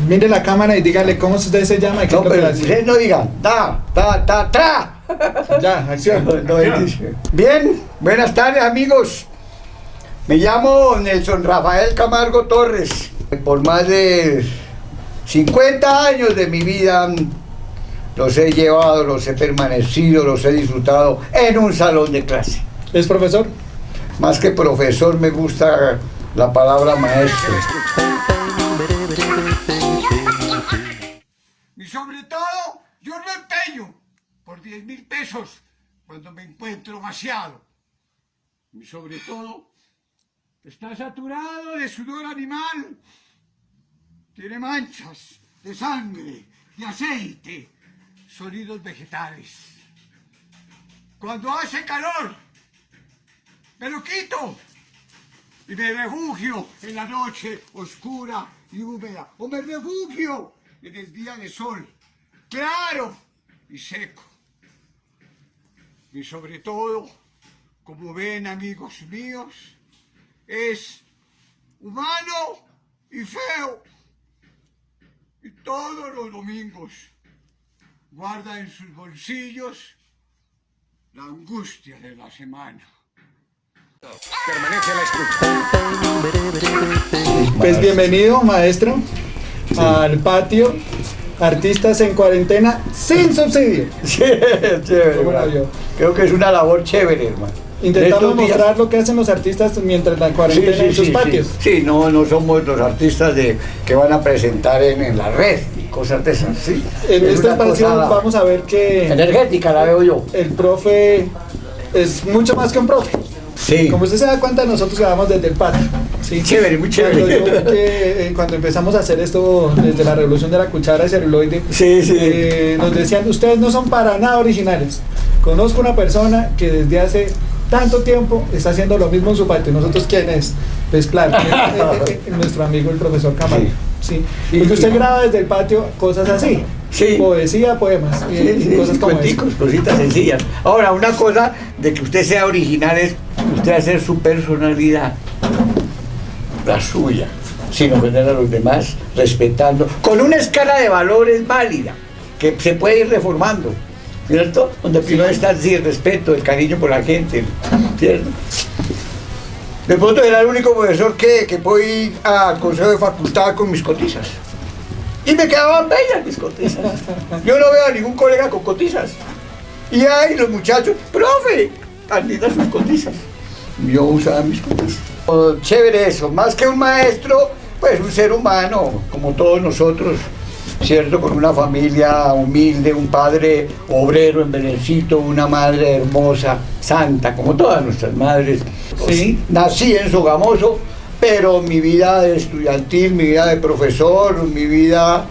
Mire la cámara y díganle cómo usted se llama y qué No, es lo que pero hace. ustedes no digan, tra. Ya, acción. Bien, buenas tardes amigos. Me llamo Nelson Rafael Camargo Torres. Por más de 50 años de mi vida los he llevado, los he permanecido, los he disfrutado en un salón de clase. ¿Es profesor? Más que profesor me gusta la palabra maestro. Y sobre todo, yo no empeño por 10.000 pesos cuando me encuentro vaciado. Y sobre todo, está saturado de sudor animal. Tiene manchas de sangre, de aceite, sólidos vegetales. Cuando hace calor, me lo quito y me refugio en la noche oscura y húmeda. O me refugio en el día de sol, claro y seco. Y sobre todo, como ven amigos míos, es humano y feo. Y todos los domingos guarda en sus bolsillos la angustia de la semana. Permanece a la escucha. Pues bienvenido, maestro, al patio Artistas en Cuarentena sin subsidio. Sí, chévere, ¿Cómo la hermano. vio? Creo que es una labor chévere, hermano. Intentamos Estos días- mostrar lo que hacen los artistas mientras la cuarentena en sus patios. Sí, no somos los artistas que van a presentar en la red y cosas de esas, sí. En Es este una espacio cosa vamos a ver que energética, la veo yo. el profe es mucho más que un profe. Sí. Como usted se da cuenta, nosotros grabamos desde el patio. ¿sí? Chévere, muy chévere. Cuando empezamos a hacer esto desde la revolución de la cuchara de celuloide, Sí. nos decían, ustedes no son para nada originales. Conozco una persona que desde hace tanto tiempo está haciendo lo mismo en su patio. ¿Nosotros quién es? Pues claro, nuestro amigo el profesor Camargo. Sí. Sí. Porque usted graba desde el patio cosas así. Sí. Poesía, poemas, cosas como cuenticos, esas. cositas sencillas. Ahora, una cosa de que usted sea original es usted hacer su personalidad, la suya, sin ofender a los demás, respetando, con una escala de valores válida, que se puede ir reformando, ¿cierto? Donde primero está el respeto, el cariño por la gente, ¿cierto? De pronto era el único profesor que puedo ir al consejo de facultad con mis cotizas. Y me quedaban bellas mis cotizas. Yo no veo a ningún colega con cotizas. Y ahí los muchachos, profe, tan lindas sus cotizas. Yo usaba mis cotizas. Oh, chévere eso, más que un maestro, pues un ser humano, como todos nosotros, ¿cierto? Con una familia humilde, un padre obrero en Belencito, una madre hermosa, santa, como todas nuestras madres. Sí. Nací en Sogamoso, pero mi vida estudiantil, mi vida de profesor, mi vida,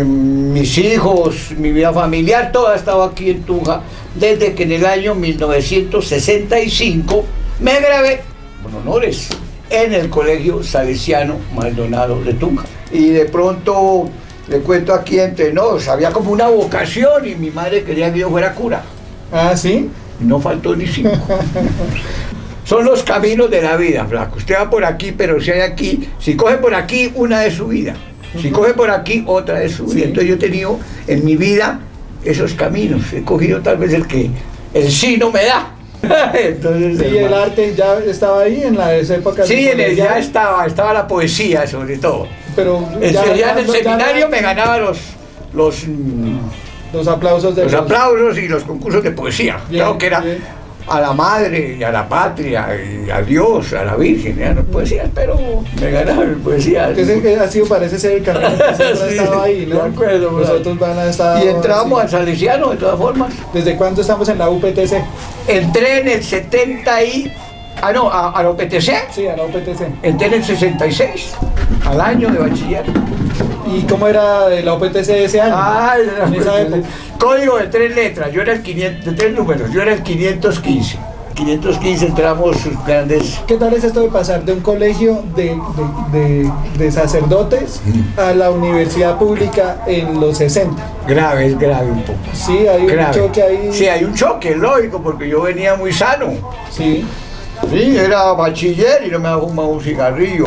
mis hijos, mi vida familiar, toda estaba aquí en Tunja, desde que en el año 1965 me gradué con honores en el Colegio Salesiano Maldonado de Tunja. Y de pronto, le cuento aquí entre nos, había como una vocación y mi madre quería que yo fuera cura. Ah, ¿sí? Y no faltó ni 5. Son los caminos de la vida, flaco. Usted va por aquí, pero si hay aquí, si coge por aquí, una es su vida. Si coge por aquí, otra es su vida. Sí. Entonces yo he tenido en mi vida esos caminos. He cogido tal vez el que el sí no me da. Entonces, Sí, el hermano, arte ya estaba ahí en las épocas. sí, en el, ya estaba. estaba la poesía sobre todo. Pero Ya en el seminario me ganaba los aplausos de los aplausos y los concursos de poesía. Bien, Claro que era bien. a la madre y a la patria y a Dios, a la Virgen, ya no poesía, pero me ganaron poesía. Ese ha sido, parece ser el camino que siempre ha Sí, estado ahí, ¿no? de acuerdo, Nosotros van a estar. Y entramos al Salesiano de todas formas. ¿Desde cuándo estamos en la UPTC? Entré en el 70 y... Ah, no, a la OPTC. Sí, a la UPTC. Entré en el 66, al año de bachiller. ¿Y cómo era la UPTC de ese año? En esa época. Código de 3 letras, yo era el 500, de 3 números, yo era el 515. 515 entramos grandes. ¿Qué tal es esto de pasar de un colegio de sacerdotes a la universidad pública en los 60? Grave, es grave un poco. Sí, hay un Grave. choque ahí. Sí, hay un choque, lógico, porque yo venía muy sano. Sí. Sí, era bachiller y no me había fumado un cigarrillo.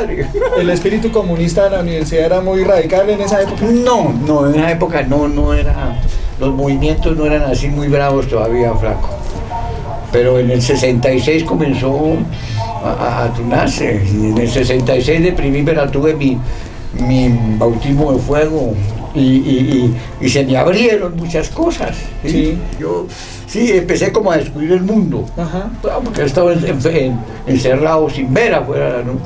¿El espíritu comunista de la universidad era muy radical en esa época? No, en esa época no era, los movimientos no eran así muy bravos todavía, flaco. Pero en el 66 comenzó a turnarse, y en el 66 de primípera tuve mi bautismo de fuego y se me abrieron muchas cosas. ¿Sí? Sí. Yo empecé como a descubrir el mundo. Ajá. Porque estaba encerrado sin ver afuera la nota.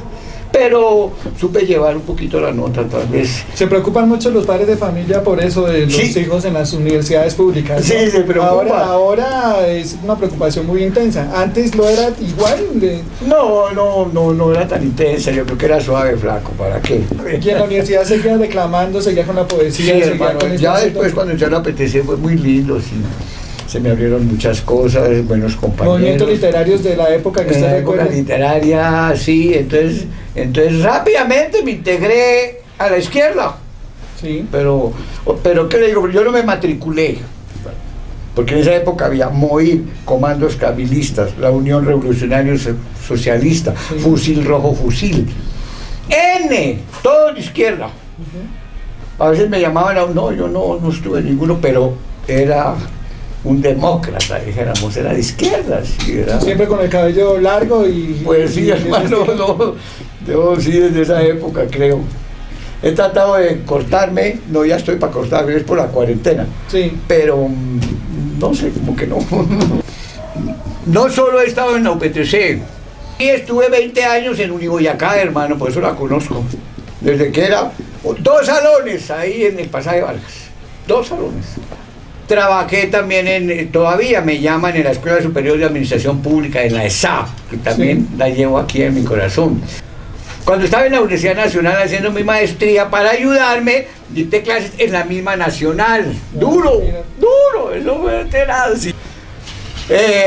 Pero supe llevar un poquito la nota, tal vez. Se preocupan mucho los padres de familia por eso de los Sí. hijos en las universidades públicas, ¿no? Sí, se preocupa. Ahora es una preocupación muy intensa. Antes lo era igual. No era tan intensa, yo creo que era suave, flaco, ¿para qué? Y en la universidad seguía declamando, seguía con la poesía, Sí, seguía hermano, con ya estas- después cuando entré a la PTC fue muy lindo, sí. Se me abrieron muchas cosas, buenos compañeros. movimientos literarios de la época que En usted la época recuerda. literaria, sí, entonces rápidamente me integré a la izquierda. Sí. Pero ¿qué le digo? Yo no me matriculé, porque en esa época había MOI, Comandos Cavilistas, la Unión Revolucionaria Socialista, Sí. Fusil Rojo Fusil, N, todo de izquierda. A veces me llamaban, no, yo no estuve en ninguno, pero era un demócrata, dijéramos, era de izquierda. Sí, era, Siempre con el cabello largo y... pues sí, y ese hermano, estilo. yo sí, desde esa época creo. He tratado de cortarme, no, ya estoy para cortarme, es por la cuarentena, Sí. pero no sé, como que no. No solo he estado en la UPTC, y estuve 20 años en Uniboyacá, hermano, por eso la conozco. Desde que era 2 salones ahí en el Pasaje Vargas, 2 salones. Trabajé también todavía me llaman en la Escuela Superior de Administración Pública, en la ESAP, que también Sí. la llevo aquí en mi corazón. Cuando estaba en la Universidad Nacional haciendo mi maestría, para ayudarme, dicté clases en la misma Nacional. Duro, eso fue enterado, sí.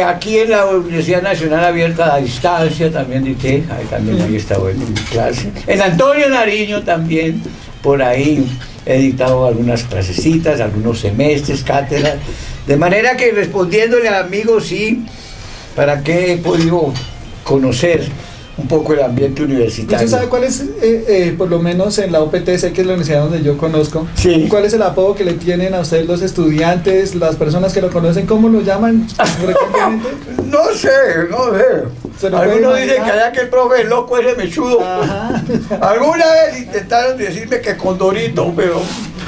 Aquí en la Universidad Nacional Abierta a Distancia también dicté, ahí estaba en mi clase. En Antonio Nariño también, por ahí he dictado algunas clasecitas, algunos semestres, cátedras. De manera que respondiéndole al amigo, sí, para qué he podido conocer un poco el ambiente universitario. ¿Usted sabe cuál es, por lo menos en la UPTC, que es la universidad donde yo conozco, Sí. cuál es el apodo que le tienen a ustedes los estudiantes, las personas que lo conocen, cómo lo llaman frecuentemente? No sé. Se lo puede Algunos dicen imaginar. que allá que el profe es loco, ese mechudo. Ajá. Alguna vez intentaron decirme que Condorito, pero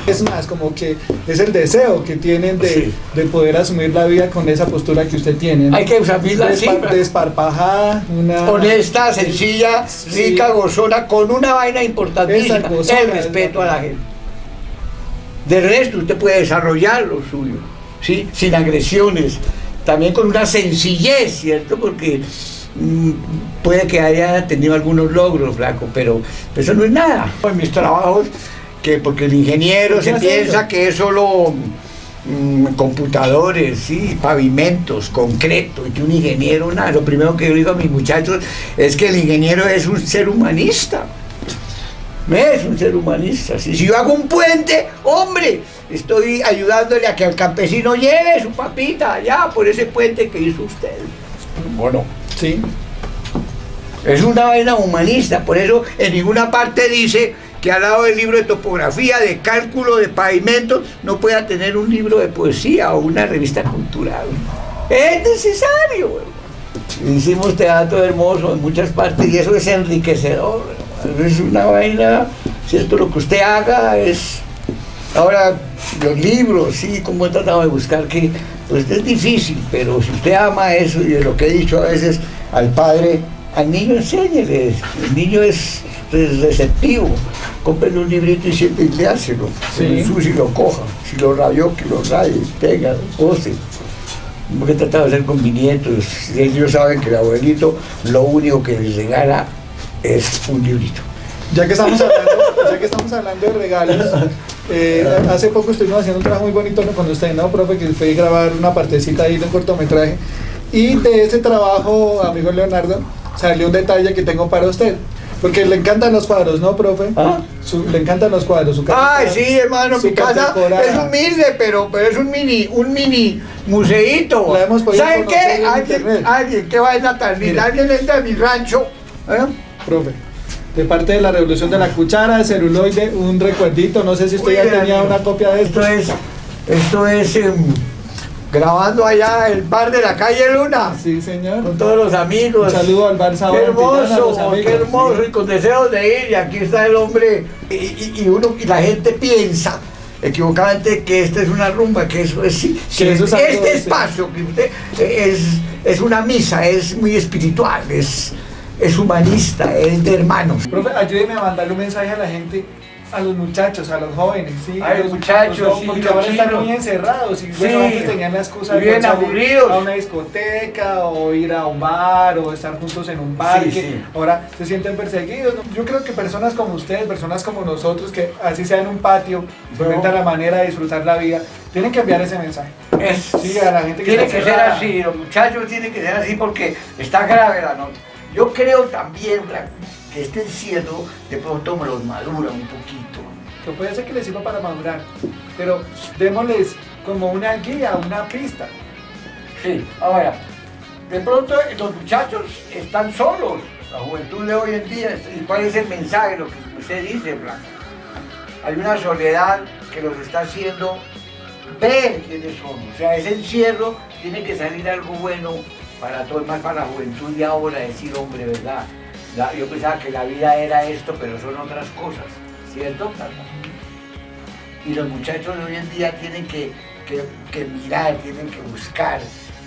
Es más, como que es el deseo que tienen Sí. de poder asumir la vida con esa postura que usted tiene, ¿no? hay que usarla así. Desparpajada, una... Honesta, sencilla, Sí. rica, gozona, con una vaina importantísima, Esa gozona, el respeto a la gente. De resto, usted puede desarrollar lo suyo, ¿sí? Sin agresiones, también con una sencillez, ¿cierto? Porque puede que haya tenido algunos logros, flaco, pero eso no es nada. En mis trabajos, porque el ingeniero ¿Qué se hace piensa eso? que es solo computadores, sí, pavimentos, concreto, y que un ingeniero, nada. Lo primero que yo digo a mis muchachos es que el ingeniero es un ser humanista. Es un ser humanista. Si yo hago un puente, hombre, estoy ayudándole a que el campesino lleve su papita allá por ese puente que hizo usted. Bueno, Sí. es una vaina humanista, por eso en ninguna parte dice que al lado del libro de topografía, de cálculo, de pavimentos, no pueda tener un libro de poesía o una revista cultural. Es necesario. Hermano. Hicimos teatro hermoso en muchas partes y eso es enriquecedor. Hermano. Es una vaina, ¿cierto? Lo que usted haga es... Ahora, los libros, sí, como he tratado de buscar que, pues es difícil, pero si usted ama eso, y es lo que he dicho a veces al padre, al niño enséñele, el niño es receptivo, cómprele un librito y siente y léaselo, Sí. si lo coja, si lo rayó, que lo raye, tenga, pose. Porque he tratado de ser con 500, ellos saben que el abuelito lo único que les regala es un librito. Ya que estamos hablando de regalos, hace poco estuvimos haciendo un trabajo muy bonito con usted, ¿no, profe? Que fue grabar una partecita ahí de un cortometraje. Y de ese trabajo, amigo Leonardo, salió un detalle que tengo para usted. Porque le encantan los cuadros, ¿no, profe? ¿Ah? Le encantan los cuadros, su casa. Ay, sí, hermano, mi súper casa decorada. es humilde, pero es un mini museíto. La hemos podido ¿Saben conocer qué? en internet. Alguien, qué vaina tan linda. Alguien entra a mi rancho. Profe, de parte de la revolución de la cuchara, de celuloide, un recuerdito, no sé si usted Uy, ya tenía amigo, una copia de esto. Esto es grabando allá el bar de la calle Luna. Sí, señor. Con todos los amigos. Un saludo al bar Sabor Qué Antillana, a los hermoso, amigos, qué hermoso, sí. y con deseos de ir, y aquí está el hombre, y la gente piensa equivocadamente que esta es una rumba, que eso es, Que eso es algo, este sí. espacio que usted es una misa, es muy espiritual, es humanista, es de hermanos. Profe, ayúdeme a mandarle un mensaje a la gente, a los muchachos, a los jóvenes, ¿sí? A los muchachos, sí, porque los ahora están chinos. muy encerrados y bueno, Sí. antes tenían la excusa de Bien poder salir aburridos. a una discoteca o ir a un bar o estar juntos en un parque. Sí. Ahora se sienten perseguidos, ¿no? Yo creo que personas como ustedes, personas como nosotros, que así sea en un patio, inventan la manera de disfrutar la vida, tienen que enviar ese mensaje. Sí, a la gente que Tiene está que ser encerrada. así, los muchachos tienen que ser así porque está grave la nota. Yo creo también que este encierro de pronto me los madura un poquito. Que puede ser que les sirva para madurar, pero démosles como una guía, una pista. Sí, ahora, de pronto los muchachos están solos, la juventud de hoy en día, ¿y cuál es el mensaje, lo que usted dice, Blanca? Hay una soledad que los está haciendo ver quiénes son, o sea, ese encierro tiene que salir algo bueno para todo, más para la juventud de ahora, decir, hombre, ¿verdad? Yo pensaba que la vida era esto, pero son otras cosas, ¿cierto? Y los muchachos de hoy en día tienen que mirar, tienen que buscar.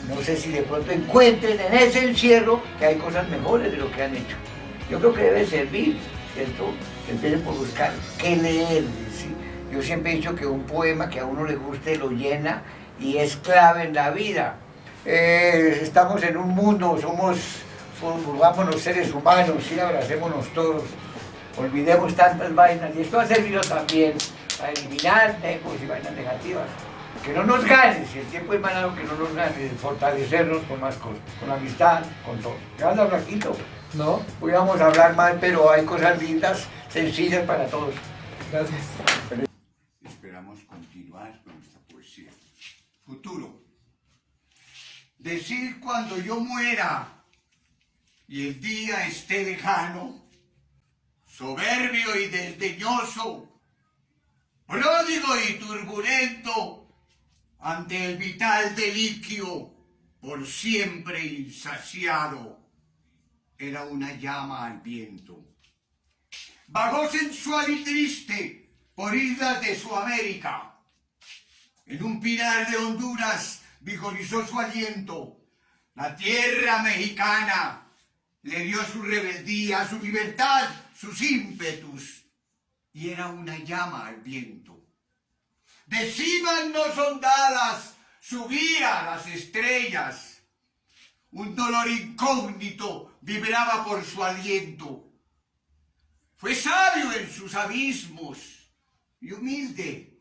No sé si de pronto encuentren en ese encierro que hay cosas mejores de lo que han hecho. Yo creo que debe servir, ¿cierto? Que empiecen por buscar qué leer. ¿Sí? Yo siempre he dicho que un poema que a uno le guste lo llena y es clave en la vida. Estamos en un mundo, volvámonos seres humanos, ¿sí? Abracémonos todos, olvidemos tantas vainas y esto ha servido también a eliminar negos y vainas negativas. Que no nos gane, si el tiempo es malo, que no nos gane, fortalecernos con más cosas, con amistad, con todo. ¿Qué anda, Blanquito? ¿No? Podríamos hablar mal, pero hay cosas lindas, sencillas para todos. Gracias. Esperamos continuar con esta poesía. Futuro. Decir cuando yo muera y el día esté lejano, soberbio y desdeñoso, pródigo y turbulento, ante el vital deliquio, por siempre insaciado, era una llama al viento. Vagó sensual y triste por islas de Sudamérica. En un pinar de Honduras vigorizó su aliento. La tierra mexicana le dio su rebeldía, su libertad, sus ímpetus. Y era una llama al viento. De cimas no sondadas subía a las estrellas. Un dolor incógnito vibraba por su aliento. Fue sabio en sus abismos y humilde,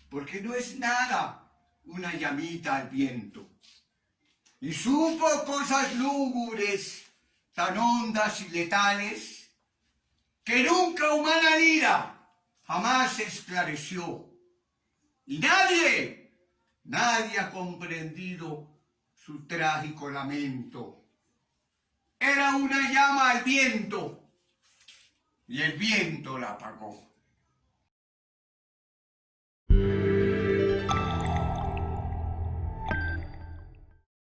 porque no es nada una llamita al viento. Y supo cosas lúgubres, tan hondas y letales, que nunca humana ira jamás esclareció. Y nadie ha comprendido su trágico lamento. Era una llama al viento, y el viento la apagó.